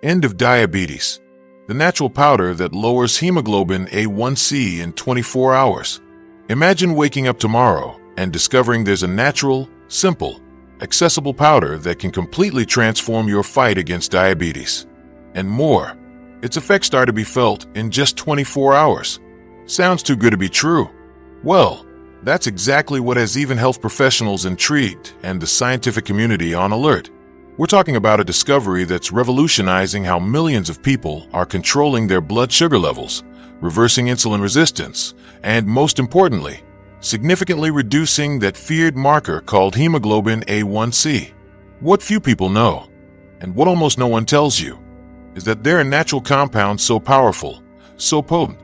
End of diabetes. The natural powder that lowers hemoglobin A1c in 24 hours. Imagine waking up tomorrow and discovering there's a natural, simple, accessible powder that can completely transform your fight against diabetes. And more. Its effects start to be felt in just 24 hours. Sounds too good to be true. Well, that's exactly what has even health professionals intrigued and the scientific community on alert. We're talking about a discovery that's revolutionizing how millions of people are controlling their blood sugar levels, reversing insulin resistance, and most importantly, significantly reducing that feared marker called hemoglobin A1c. What few people know, and what almost no one tells you, is that there are natural compounds so powerful, so potent,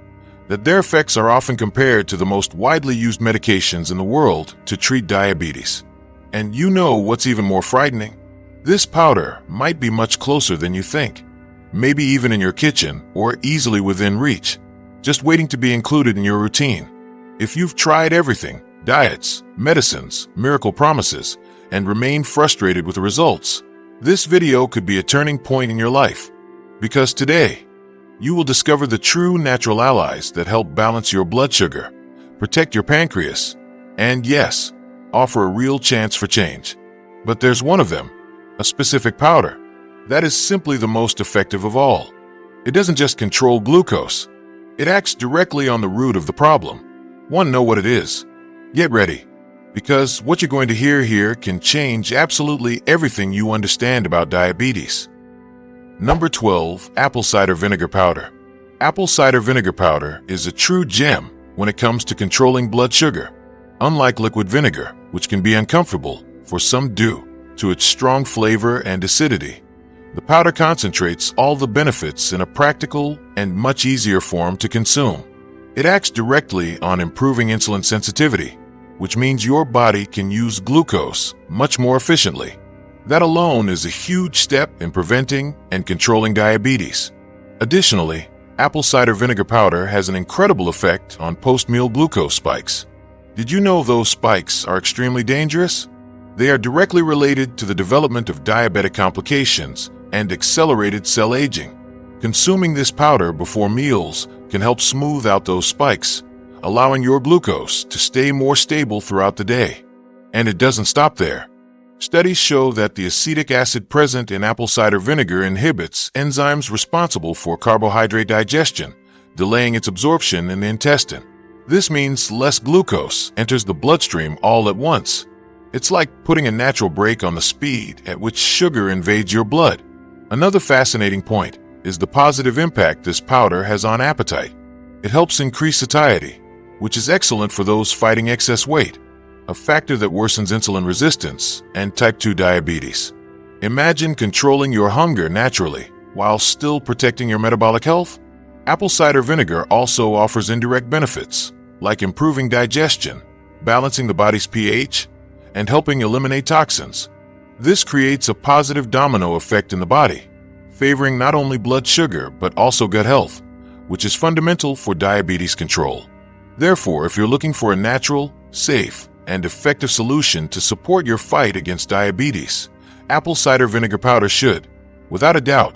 that their effects are often compared to the most widely used medications in the world to treat diabetes. And you know what's even more frightening? This powder might be much closer than you think, maybe even in your kitchen or easily within reach, just waiting to be included in your routine. If you've tried everything, diets, medicines, miracle promises, and remained frustrated with the results, this video could be a turning point in your life. Because today, you will discover the true natural allies that help balance your blood sugar, protect your pancreas, and yes, offer a real chance for change. But there's one of them, a specific powder, that is simply the most effective of all. It doesn't just control glucose, it acts directly on the root of the problem. Want to know what it is? Get ready, because what you're going to hear here can change absolutely everything you understand about diabetes. Number 12. Apple cider vinegar powder. Apple cider vinegar powder is a true gem when it comes to controlling blood sugar. Unlike liquid vinegar, which can be uncomfortable for some due to its strong flavor and acidity, the powder concentrates all the benefits in a practical and much easier form to consume. It acts directly on improving insulin sensitivity, which means your body can use glucose much more efficiently. That alone is a huge step in preventing and controlling diabetes. Additionally, apple cider vinegar powder has an incredible effect on post-meal glucose spikes. Did you know those spikes are extremely dangerous? They are directly related to the development of diabetic complications and accelerated cell aging. Consuming this powder before meals can help smooth out those spikes, allowing your glucose to stay more stable throughout the day. And it doesn't stop there. Studies show that the acetic acid present in apple cider vinegar inhibits enzymes responsible for carbohydrate digestion, delaying its absorption in the intestine. This means less glucose enters the bloodstream all at once. It's like putting a natural brake on the speed at which sugar invades your blood. Another fascinating point is the positive impact this powder has on appetite. It helps increase satiety, which is excellent for those fighting excess weight, a factor that worsens insulin resistance and type 2 diabetes. Imagine controlling your hunger naturally while still protecting your metabolic health. Apple cider vinegar also offers indirect benefits, like improving digestion, balancing the body's pH, and helping eliminate toxins. This creates a positive domino effect in the body, favoring not only blood sugar but also gut health, which is fundamental for diabetes control. Therefore, if you're looking for a natural, safe, and effective solution to support your fight against diabetes, apple cider vinegar powder should, without a doubt,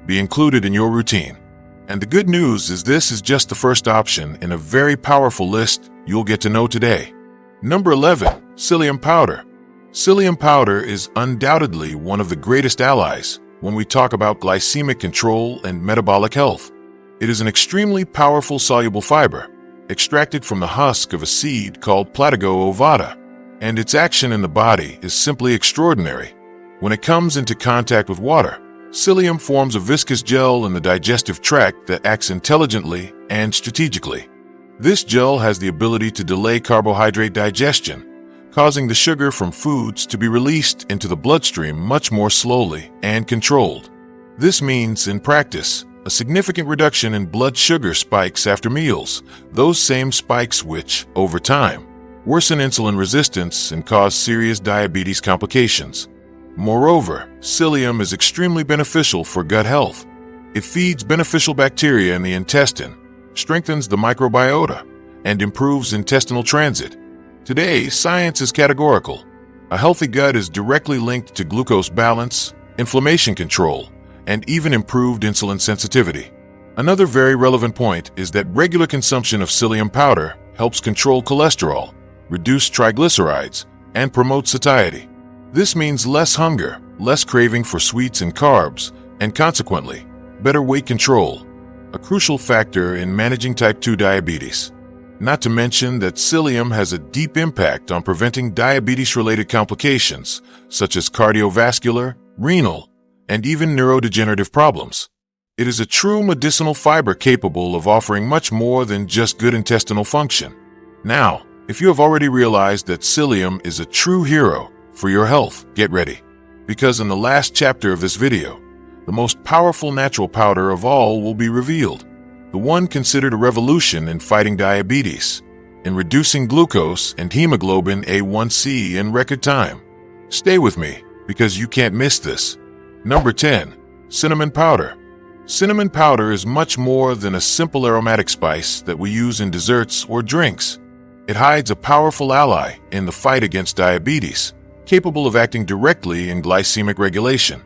be included in your routine. And the good news is this is just the first option in a very powerful list you'll get to know today. Number 11. Psyllium powder. Psyllium powder is undoubtedly one of the greatest allies when we talk about glycemic control and metabolic health. It is an extremely powerful soluble fiber, extracted from the husk of a seed called Platygo ovata, and its action in the body is simply extraordinary. When it comes into contact with water, psyllium forms a viscous gel in the digestive tract that acts intelligently and strategically. This gel has the ability to delay carbohydrate digestion, causing the sugar from foods to be released into the bloodstream much more slowly and controlled. This means, in practice, a significant reduction in blood sugar spikes after meals, those same spikes which, over time, worsen insulin resistance and cause serious diabetes complications. Moreover, psyllium is extremely beneficial for gut health. It feeds beneficial bacteria in the intestine, strengthens the microbiota, and improves intestinal transit. Today, science is categorical. A healthy gut is directly linked to glucose balance, inflammation control, and even improved insulin sensitivity. Another very relevant point is that regular consumption of psyllium powder helps control cholesterol, reduce triglycerides, and promote satiety. This means less hunger, less craving for sweets and carbs, and consequently, better weight control, a crucial factor in managing type 2 diabetes. Not to mention that psyllium has a deep impact on preventing diabetes-related complications, such as cardiovascular, renal, and even neurodegenerative problems. It is a true medicinal fiber capable of offering much more than just good intestinal function. Now, if you have already realized that psyllium is a true hero for your health, get ready. Because in the last chapter of this video, the most powerful natural powder of all will be revealed. The one considered a revolution in fighting diabetes, in reducing glucose and hemoglobin A1c in record time. Stay with me, because you can't miss this. Number 10. Cinnamon powder. Cinnamon powder is much more than a simple aromatic spice that we use in desserts or drinks. It hides a powerful ally in the fight against diabetes, capable of acting directly in glycemic regulation.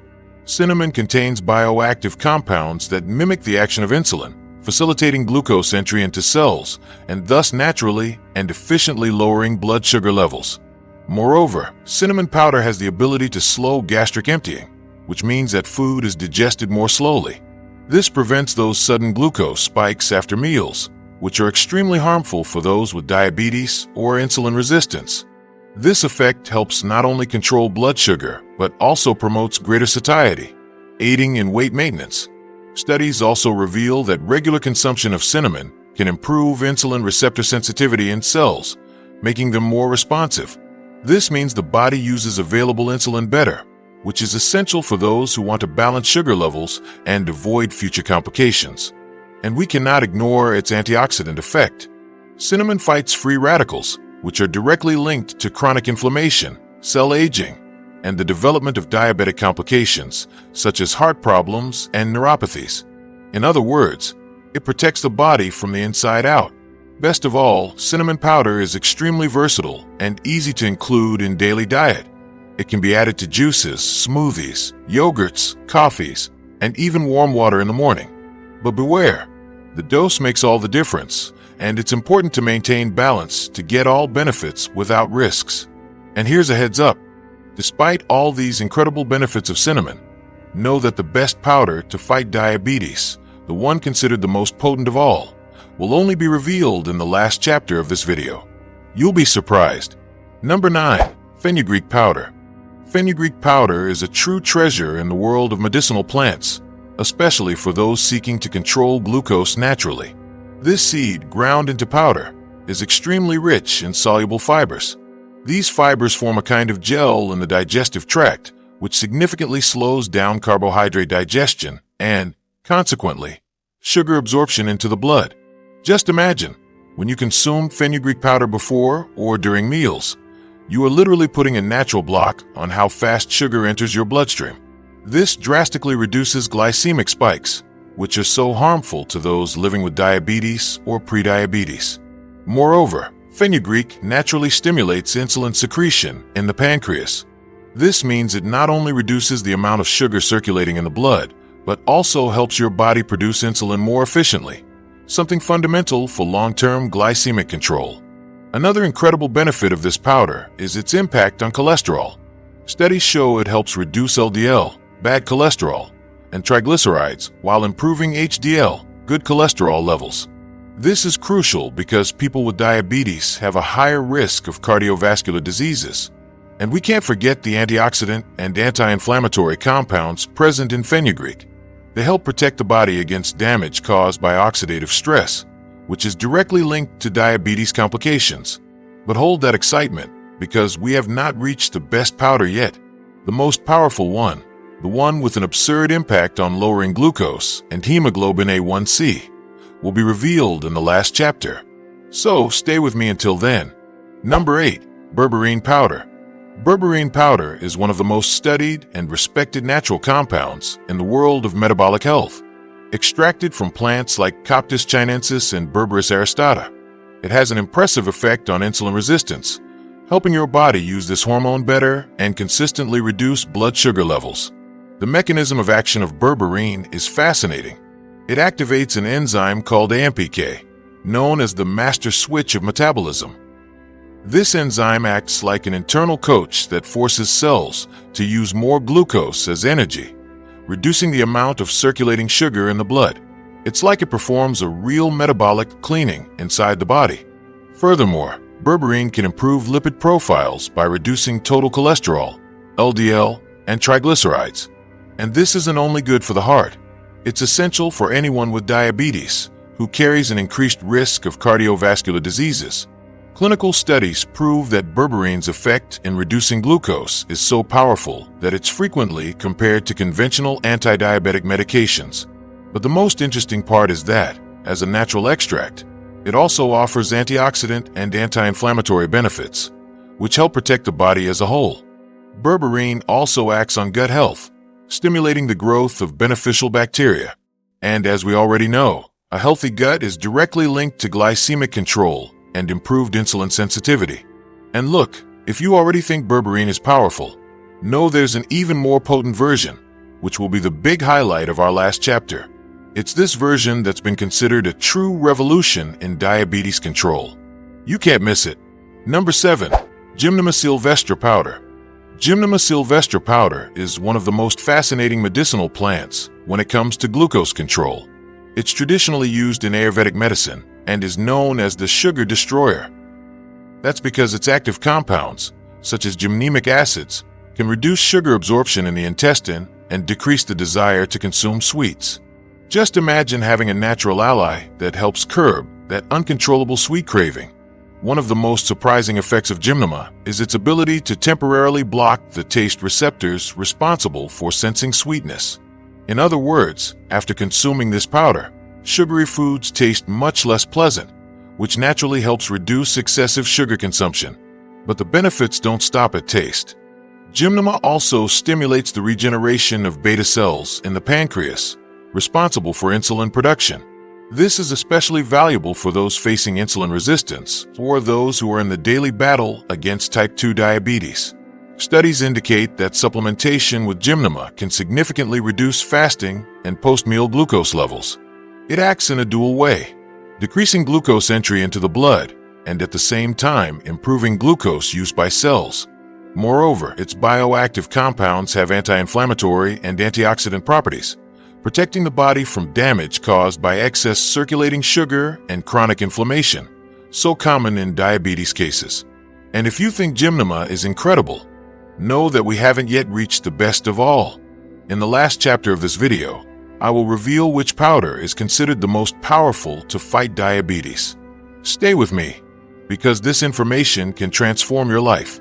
Cinnamon contains bioactive compounds that mimic the action of insulin, facilitating glucose entry into cells and thus naturally and efficiently lowering blood sugar levels. Moreover, cinnamon powder has the ability to slow gastric emptying, which means that food is digested more slowly. This prevents those sudden glucose spikes after meals, which are extremely harmful for those with diabetes or insulin resistance. This effect helps not only control blood sugar, but also promotes greater satiety, aiding in weight maintenance. Studies also reveal that regular consumption of cinnamon can improve insulin receptor sensitivity in cells, making them more responsive. This means the body uses available insulin better, which is essential for those who want to balance sugar levels and avoid future complications. And we cannot ignore its antioxidant effect. Cinnamon fights free radicals, which are directly linked to chronic inflammation, cell aging, and the development of diabetic complications, such as heart problems and neuropathies. In other words, it protects the body from the inside out. Best of all, cinnamon powder is extremely versatile and easy to include in daily diet. It can be added to juices, smoothies, yogurts, coffees, and even warm water in the morning. But beware, the dose makes all the difference, and it's important to maintain balance to get all benefits without risks. And here's a heads up. Despite all these incredible benefits of cinnamon, know that the best powder to fight diabetes, the one considered the most potent of all, will only be revealed in the last chapter of this video. You'll be surprised. Number 9. Fenugreek powder. Fenugreek powder is a true treasure in the world of medicinal plants, especially for those seeking to control glucose naturally. This seed, ground into powder, is extremely rich in soluble fibers. These fibers form a kind of gel in the digestive tract, which significantly slows down carbohydrate digestion and, consequently, sugar absorption into the blood. Just imagine, when you consume fenugreek powder before or during meals, you are literally putting a natural block on how fast sugar enters your bloodstream. This drastically reduces glycemic spikes, which are so harmful to those living with diabetes or prediabetes. Moreover, fenugreek naturally stimulates insulin secretion in the pancreas. This means it not only reduces the amount of sugar circulating in the blood, but also helps your body produce insulin more efficiently, something fundamental for long-term glycemic control. Another incredible benefit of this powder is its impact on cholesterol. Studies show it helps reduce LDL, bad cholesterol, and triglycerides while improving HDL, good cholesterol levels. This is crucial because people with diabetes have a higher risk of cardiovascular diseases. And we can't forget the antioxidant and anti-inflammatory compounds present in fenugreek. They help protect the body against damage caused by oxidative stress, which is directly linked to diabetes complications. But hold that excitement, because we have not reached the best powder yet. The most powerful one, the one with an absurd impact on lowering glucose and hemoglobin A1c, will be revealed in the last chapter. So stay with me until then. Number 8. Berberine powder. Berberine powder is one of the most studied and respected natural compounds in the world of metabolic health. Extracted from plants like Coptis chinensis and Berberis aristata, it has an impressive effect on insulin resistance, helping your body use this hormone better and consistently reduce blood sugar levels. The mechanism of action of berberine is fascinating. It activates an enzyme called AMPK, known as the master switch of metabolism. This enzyme acts like an internal coach that forces cells to use more glucose as energy, reducing the amount of circulating sugar in the blood. It's like it performs a real metabolic cleaning inside the body. Furthermore, berberine can improve lipid profiles by reducing total cholesterol, LDL, and triglycerides. And this isn't only good for the heart. It's essential for anyone with diabetes who carries an increased risk of cardiovascular diseases. Clinical studies prove that berberine's effect in reducing glucose is so powerful that it's frequently compared to conventional anti-diabetic medications. But the most interesting part is that, as a natural extract, it also offers antioxidant and anti-inflammatory benefits, which help protect the body as a whole. Berberine also acts on gut health, stimulating the growth of beneficial bacteria. And as we already know, a healthy gut is directly linked to glycemic control and improved insulin sensitivity. And look, if you already think berberine is powerful, know there's an even more potent version, which will be the big highlight of our last chapter. It's this version that's been considered a true revolution in diabetes control. You can't miss it. Number 7. Gymnema sylvestre powder. Gymnema sylvestre powder is one of the most fascinating medicinal plants when it comes to glucose control. It's traditionally used in Ayurvedic medicine and is known as the sugar destroyer. That's because its active compounds, such as gymnemic acids, can reduce sugar absorption in the intestine and decrease the desire to consume sweets. Just imagine having a natural ally that helps curb that uncontrollable sweet craving. One of the most surprising effects of gymnema is its ability to temporarily block the taste receptors responsible for sensing sweetness. In other words, after consuming this powder, sugary foods taste much less pleasant, which naturally helps reduce excessive sugar consumption. But the benefits don't stop at taste. Gymnema also stimulates the regeneration of beta cells in the pancreas, responsible for insulin production. This is especially valuable for those facing insulin resistance or those who are in the daily battle against type 2 diabetes. Studies indicate that supplementation with gymnema can significantly reduce fasting and post-meal glucose levels. It acts in a dual way, decreasing glucose entry into the blood and at the same time improving glucose use by cells. Moreover, its bioactive compounds have anti-inflammatory and antioxidant properties, protecting the body from damage caused by excess circulating sugar and chronic inflammation, so common in diabetes cases. And if you think gymnema is incredible, know that we haven't yet reached the best of all. In the last chapter of this video, I will reveal which powder is considered the most powerful to fight diabetes. Stay with me, because this information can transform your life.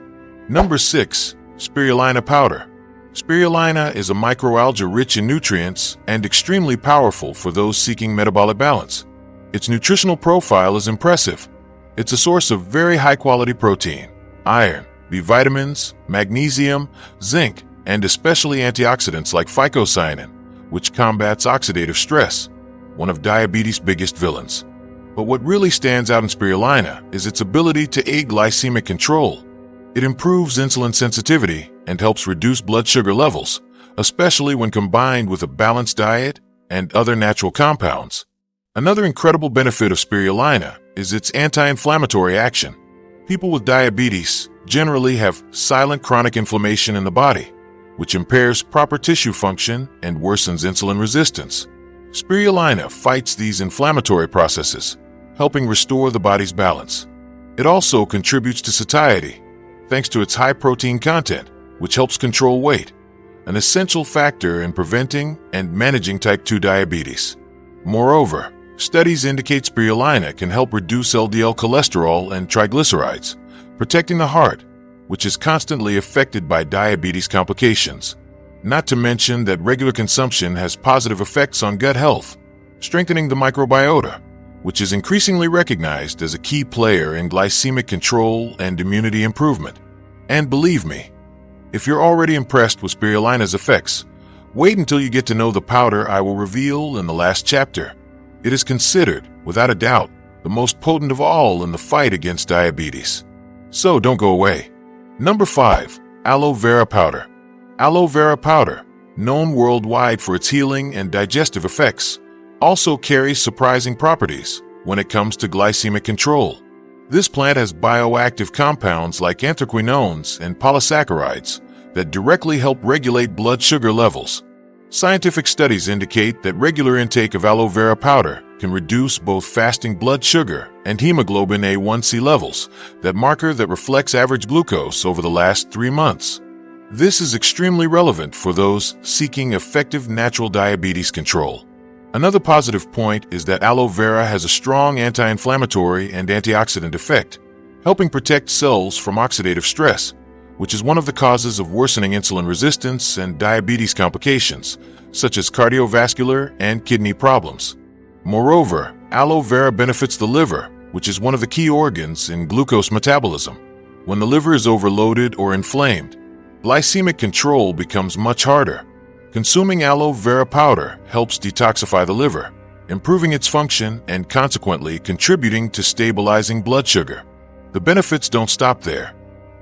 Number 6. Spirulina powder. Spirulina is a microalgae rich in nutrients and extremely powerful for those seeking metabolic balance. Its nutritional profile is impressive. It's a source of very high-quality protein, iron, B vitamins, magnesium, zinc, and especially antioxidants like phycocyanin, which combats oxidative stress, one of diabetes' biggest villains. But what really stands out in spirulina is its ability to aid glycemic control. It improves insulin sensitivity and helps reduce blood sugar levels, especially when combined with a balanced diet and other natural compounds. Another incredible benefit of spirulina is its anti-inflammatory action. People with diabetes generally have silent chronic inflammation in the body, which impairs proper tissue function and worsens insulin resistance. Spirulina fights these inflammatory processes, helping restore the body's balance. It also contributes to satiety, thanks to its high protein content, which helps control weight, an essential factor in preventing and managing type 2 diabetes. Moreover, studies indicate spirulina can help reduce LDL cholesterol and triglycerides, protecting the heart, which is constantly affected by diabetes complications. Not to mention that regular consumption has positive effects on gut health, strengthening the microbiota, which is increasingly recognized as a key player in glycemic control and immunity improvement. And believe me, if you're already impressed with spirulina's effects, wait until you get to know the powder I will reveal in the last chapter. It is considered, without a doubt, the most potent of all in the fight against diabetes. So don't go away. Number 5. Aloe vera powder. Aloe vera powder, known worldwide for its healing and digestive effects, also carries surprising properties when it comes to glycemic control. This plant has bioactive compounds like anthraquinones and polysaccharides that directly help regulate blood sugar levels. Scientific studies indicate that regular intake of aloe vera powder can reduce both fasting blood sugar and hemoglobin A1c levels, that marker that reflects average glucose over the last 3 months. This is extremely relevant for those seeking effective natural diabetes control. Another positive point is that aloe vera has a strong anti-inflammatory and antioxidant effect, helping protect cells from oxidative stress, which is one of the causes of worsening insulin resistance and diabetes complications, such as cardiovascular and kidney problems. Moreover, aloe vera benefits the liver, which is one of the key organs in glucose metabolism. When the liver is overloaded or inflamed, glycemic control becomes much harder. Consuming aloe vera powder helps detoxify the liver, improving its function and consequently contributing to stabilizing blood sugar. The benefits don't stop there.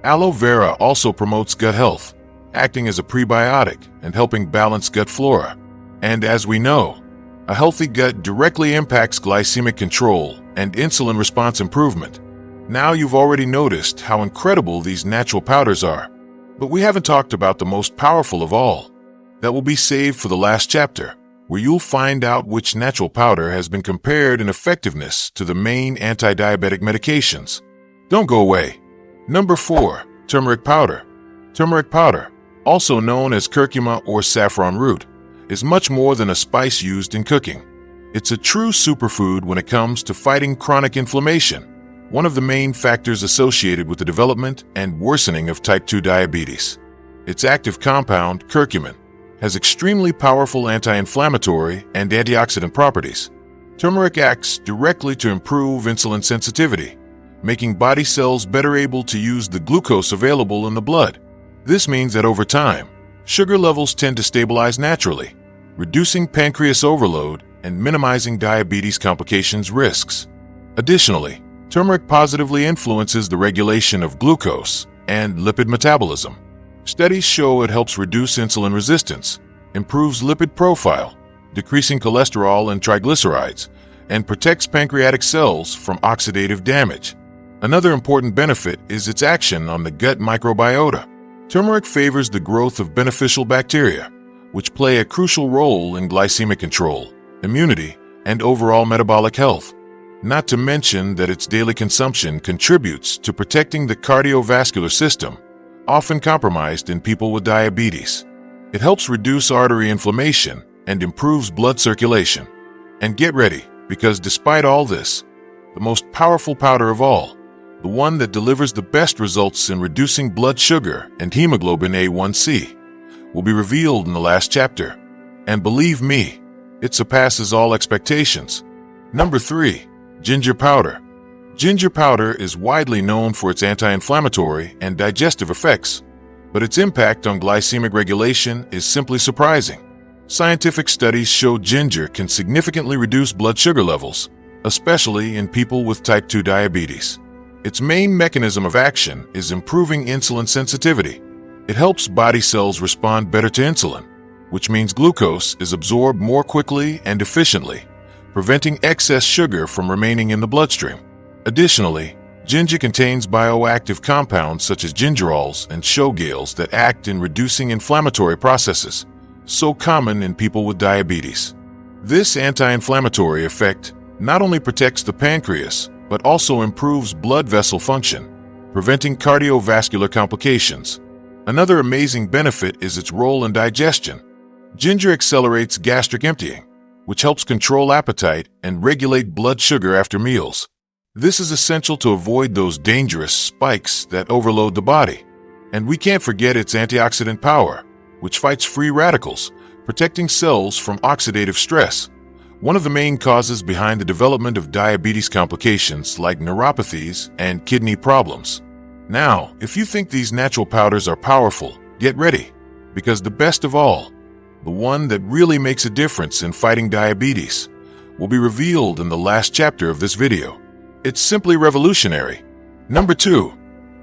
Aloe vera also promotes gut health, acting as a prebiotic and helping balance gut flora. And as we know, a healthy gut directly impacts glycemic control and insulin response improvement. Now you've already noticed how incredible these natural powders are. But we haven't talked about the most powerful of all. That will be saved for the last chapter, where you'll find out which natural powder has been compared in effectiveness to the main anti-diabetic medications. Don't go away. Number 4. Turmeric powder. Turmeric powder, also known as curcuma or saffron root, is much more than a spice used in cooking. It's a true superfood when it comes to fighting chronic inflammation, one of the main factors associated with the development and worsening of type 2 diabetes. Its active compound, curcumin, has extremely powerful anti-inflammatory and antioxidant properties. Turmeric acts directly to improve insulin sensitivity, making body cells better able to use the glucose available in the blood. This means that over time, sugar levels tend to stabilize naturally, reducing pancreas overload and minimizing diabetes complications risks. Additionally, turmeric positively influences the regulation of glucose and lipid metabolism. Studies show it helps reduce insulin resistance, improves lipid profile, decreasing cholesterol and triglycerides, and protects pancreatic cells from oxidative damage. Another important benefit is its action on the gut microbiota. Turmeric favors the growth of beneficial bacteria, which play a crucial role in glycemic control, immunity, and overall metabolic health. Not to mention that its daily consumption contributes to protecting the cardiovascular system, often compromised in people with diabetes. It helps reduce artery inflammation and improves blood circulation. And get ready, because despite all this, the most powerful powder of all, the one that delivers the best results in reducing blood sugar and hemoglobin A1c, will be revealed in the last chapter. And believe me, it surpasses all expectations. Number 3. Ginger powder. Ginger powder is widely known for its anti-inflammatory and digestive effects, but its impact on glycemic regulation is simply surprising. Scientific studies show ginger can significantly reduce blood sugar levels, especially in people with type 2 diabetes. Its main mechanism of action is improving insulin sensitivity. It helps body cells respond better to insulin, which means glucose is absorbed more quickly and efficiently, preventing excess sugar from remaining in the bloodstream. Additionally, ginger contains bioactive compounds such as gingerols and showgales that act in reducing inflammatory processes, so common in people with diabetes. This anti-inflammatory effect not only protects the pancreas, but also improves blood vessel function, preventing cardiovascular complications. Another amazing benefit is its role in digestion. Ginger accelerates gastric emptying, which helps control appetite and regulate blood sugar after meals. This is essential to avoid those dangerous spikes that overload the body. And we can't forget its antioxidant power, which fights free radicals, protecting cells from oxidative stress, one of the main causes behind the development of diabetes complications like neuropathies and kidney problems. Now, if you think these natural powders are powerful, get ready, because the best of all, the one that really makes a difference in fighting diabetes, will be revealed in the last chapter of this video. It's simply revolutionary. Number 2.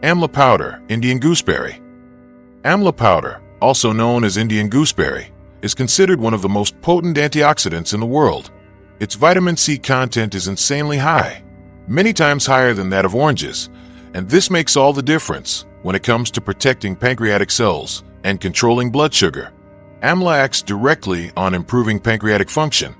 Amla powder, Indian gooseberry. Amla powder, also known as Indian gooseberry, is considered one of the most potent antioxidants in the world. Its vitamin C content is insanely high, many times higher than that of oranges, and this makes all the difference when it comes to protecting pancreatic cells and controlling blood sugar. AMLA acts directly on improving pancreatic function,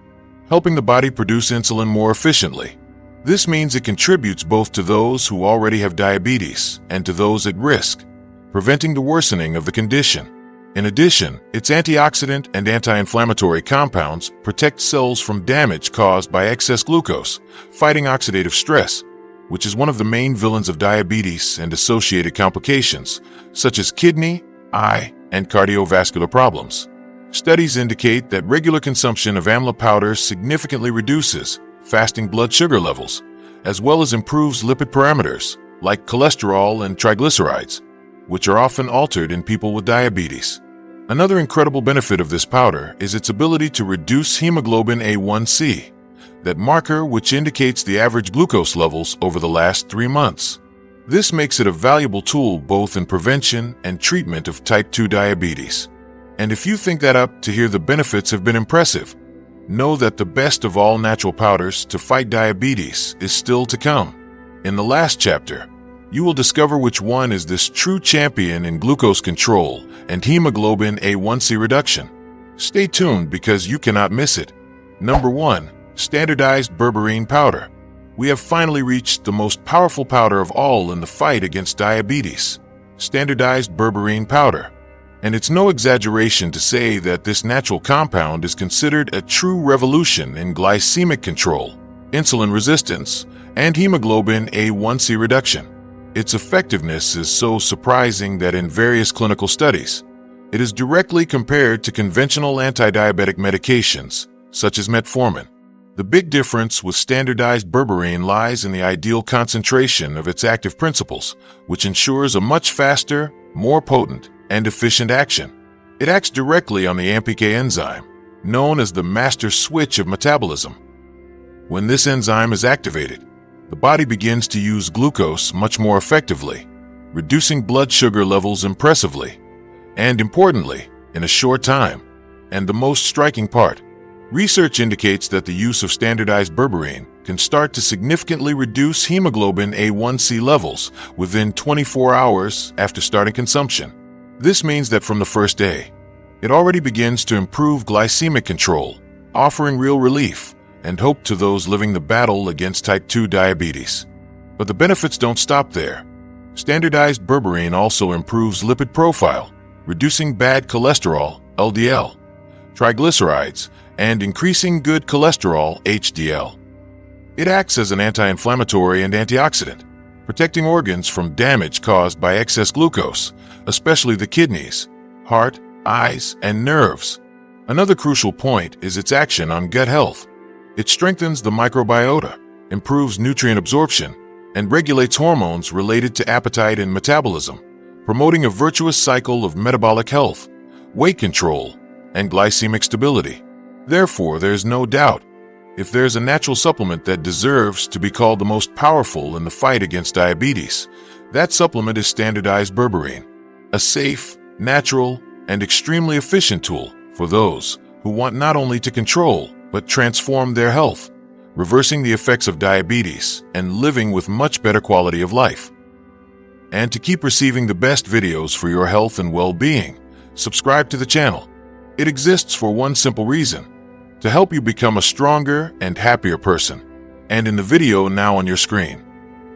helping the body produce insulin more efficiently. This means it contributes both to those who already have diabetes and to those at risk, preventing the worsening of the condition. In addition, its antioxidant and anti-inflammatory compounds protect cells from damage caused by excess glucose, fighting oxidative stress, which is one of the main villains of diabetes and associated complications, such as kidney, eye, and cardiovascular problems. Studies indicate that regular consumption of AMLA powder significantly reduces fasting blood sugar levels, as well as improves lipid parameters like cholesterol and triglycerides, which are often altered in people with diabetes. Another incredible benefit of this powder is its ability to reduce hemoglobin A1c, that marker which indicates the average glucose levels over the last 3 months. This makes it a valuable tool both in prevention and treatment of type 2 diabetes. And if you think that up to hear the benefits have been impressive, know that the best of all natural powders to fight diabetes is still to come. In the last chapter, you will discover which one is this true champion in glucose control and hemoglobin A1c reduction. Stay tuned because you cannot miss it. Number 1. Standardized berberine powder. We have finally reached the most powerful powder of all in the fight against diabetes, standardized berberine powder. And it's no exaggeration to say that this natural compound is considered a true revolution in glycemic control, insulin resistance, and hemoglobin A1c reduction. Its effectiveness is so surprising that in various clinical studies, it is directly compared to conventional anti-diabetic medications, such as metformin. The big difference with standardized berberine lies in the ideal concentration of its active principles, which ensures a much faster, more potent, and efficient action. It acts directly on the AMPK enzyme, known as the master switch of metabolism. When this enzyme is activated, the body begins to use glucose much more effectively, reducing blood sugar levels impressively, and importantly, in a short time. And the most striking part, research indicates that the use of standardized berberine can start to significantly reduce hemoglobin A1c levels within 24 hours after starting consumption. This means that from the first day, it already begins to improve glycemic control, offering real relief and hope to those living the battle against type 2 diabetes. But the benefits don't stop there. Standardized berberine also improves lipid profile, reducing bad cholesterol, LDL, triglycerides, and increasing good cholesterol, HDL. It acts as an anti-inflammatory and antioxidant, protecting organs from damage caused by excess glucose, especially the kidneys, heart, eyes, and nerves. Another crucial point is its action on gut health. It strengthens the microbiota, improves nutrient absorption, and regulates hormones related to appetite and metabolism, promoting a virtuous cycle of metabolic health, weight control, and glycemic stability. Therefore, there's no doubt, if there's a natural supplement that deserves to be called the most powerful in the fight against diabetes, that supplement is standardized berberine, a safe, natural, and extremely efficient tool for those who want not only to control, but transform their health, reversing the effects of diabetes and living with much better quality of life. And to keep receiving the best videos for your health and well-being, subscribe to the channel. It exists for one simple reason: to help you become a stronger and happier person. And in the video now on your screen,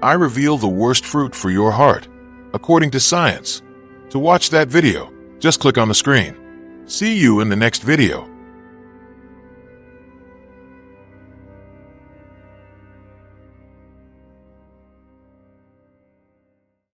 I reveal the worst fruit for your heart, according to science. To watch that video, just click on the screen. See you in the next video.